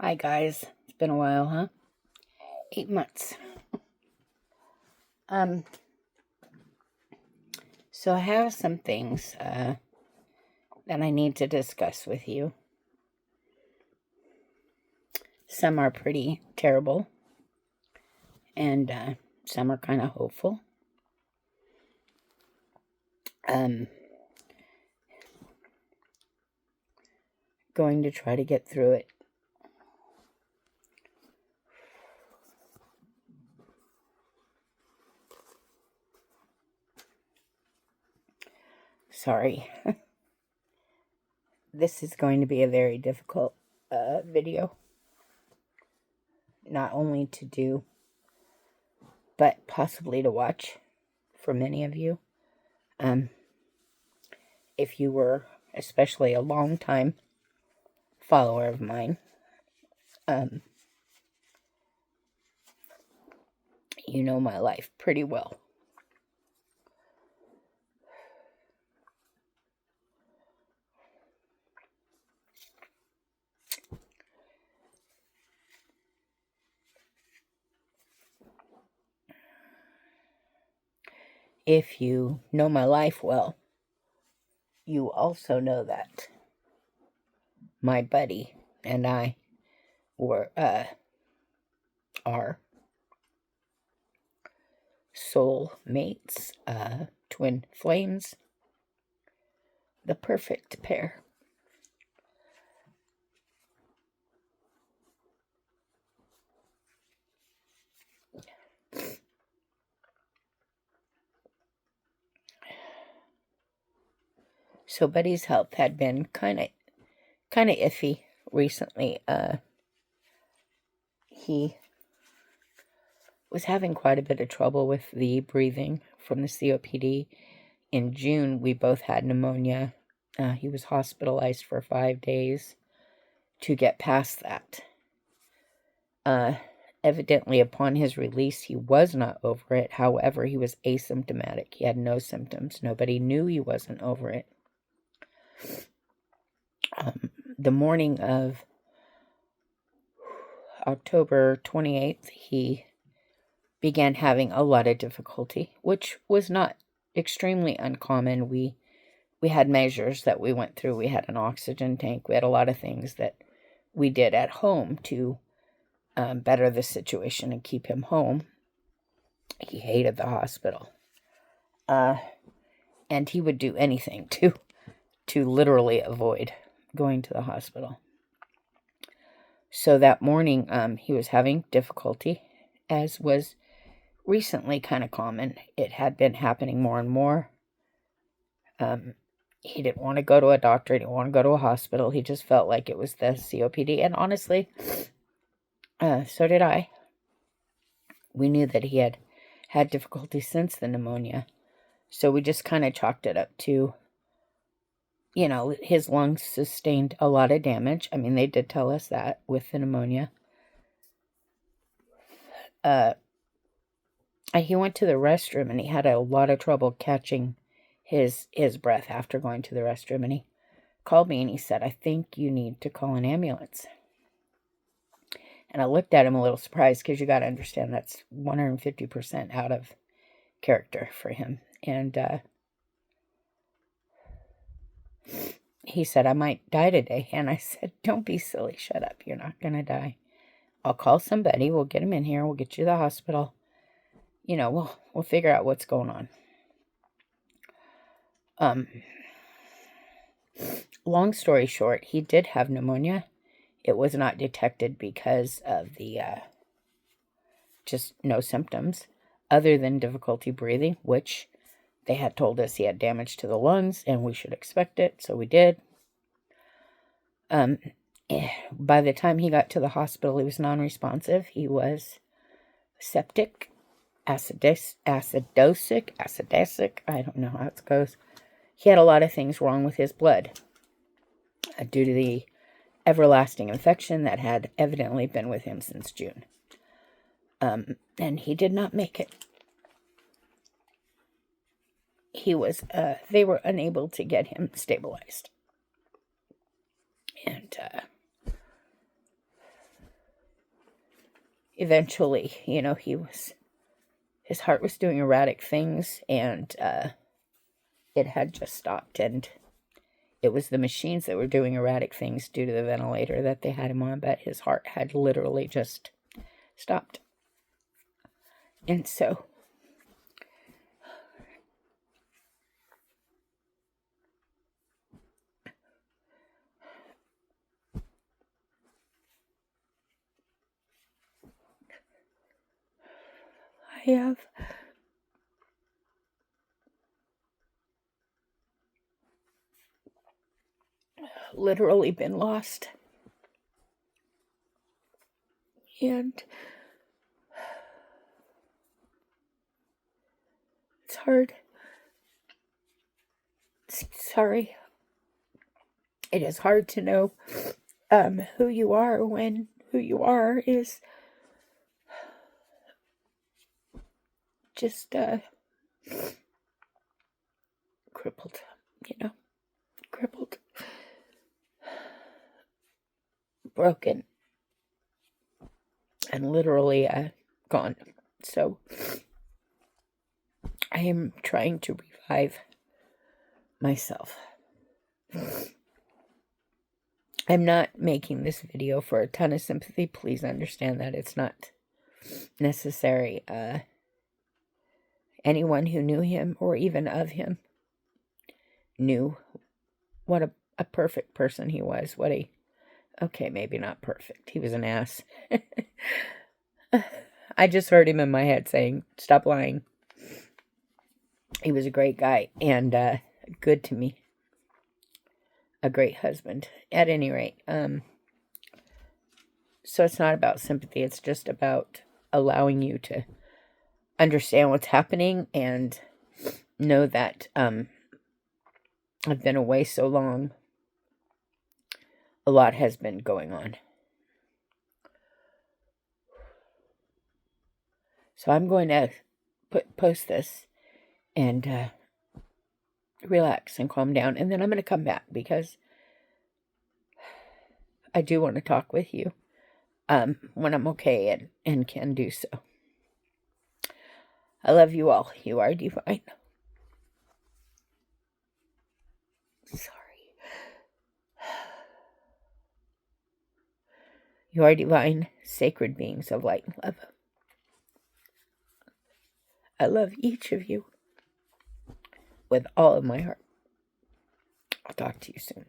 Hi guys, it's been a while, huh? 8 months. Um, so I have some things that I need to discuss with you. Some are pretty terrible, and some are kind of hopeful. Going to try to get through it. Sorry. This is going to be a very difficult video. Not only to do, but possibly to watch for many of you. If you were especially a long time follower of mine, you know my life pretty well. If you know my life well, you also know that my buddy and I are soul mates, twin flames, the perfect pair. So Buddy's health had been kind of iffy recently. He was having quite a bit of trouble with the breathing from the COPD. In June, we both had pneumonia. He was hospitalized for 5 days to get past that. Evidently, upon his release, he was not over it. However, he was asymptomatic. He had no symptoms. Nobody knew he wasn't over it. The morning of October 28th, he began having a lot of difficulty, which was not extremely uncommon. We had measures that we went through. We had an oxygen tank. We had a lot of things that we did at home to better the situation and keep him home. He hated the hospital. And he would do anything to literally avoid going to the hospital. So that morning, he was having difficulty, as was recently kind of common. It had been happening more and more. He didn't want to go to a doctor. He didn't want to go to a hospital. He just felt like it was the COPD. And honestly, so did I. We knew that he had had difficulty since the pneumonia. So we just kind of chalked it up to, his lungs sustained a lot of damage. I mean, they did tell us that with the pneumonia. He went to the restroom and he had a lot of trouble catching his breath after going to the restroom. And he called me and he said, "I think you need to call an ambulance." And I looked at him a little surprised, because you got to understand that's 150% out of character for him. And he said, "I might die today." And I said, "Don't be silly. Shut up. You're not going to die. I'll call somebody. We'll get him in here. We'll get you to the hospital. We'll figure out what's going on." Long story short, he did have pneumonia. It was not detected because of the just no symptoms other than difficulty breathing, which they had told us he had damage to the lungs and we should expect it, so we did. By the time he got to the hospital, he was non-responsive. He was septic, acidic, I don't know how it goes. He had a lot of things wrong with his blood due to the everlasting infection that had evidently been with him since June. And he did not make it. They were unable to get him stabilized. And eventually, his heart was doing erratic things, and it had just stopped, and it was the machines that were doing erratic things due to the ventilator that they had him on, but his heart had literally just stopped. And so I have literally been lost. And it's hard. Sorry. It is hard to know who you are when who you are is just crippled, crippled, broken, and literally gone. So I am trying to revive myself. I'm not making this video for a ton of sympathy. Please understand that it's not necessary. Anyone who knew him or even of him knew what a perfect person he was. Okay, maybe not perfect. He was an ass. I just heard him in my head saying, "Stop lying." He was a great guy and good to me. A great husband. At any rate, so it's not about sympathy. It's just about allowing you to understand what's happening and know that I've been away so long. A lot has been going on. So I'm going to post this and relax and calm down. And then I'm going to come back because I do want to talk with you when I'm okay and can do so. I love you all. You are divine. Sorry. You are divine, sacred beings of light and love. I love each of you with all of my heart. I'll talk to you soon.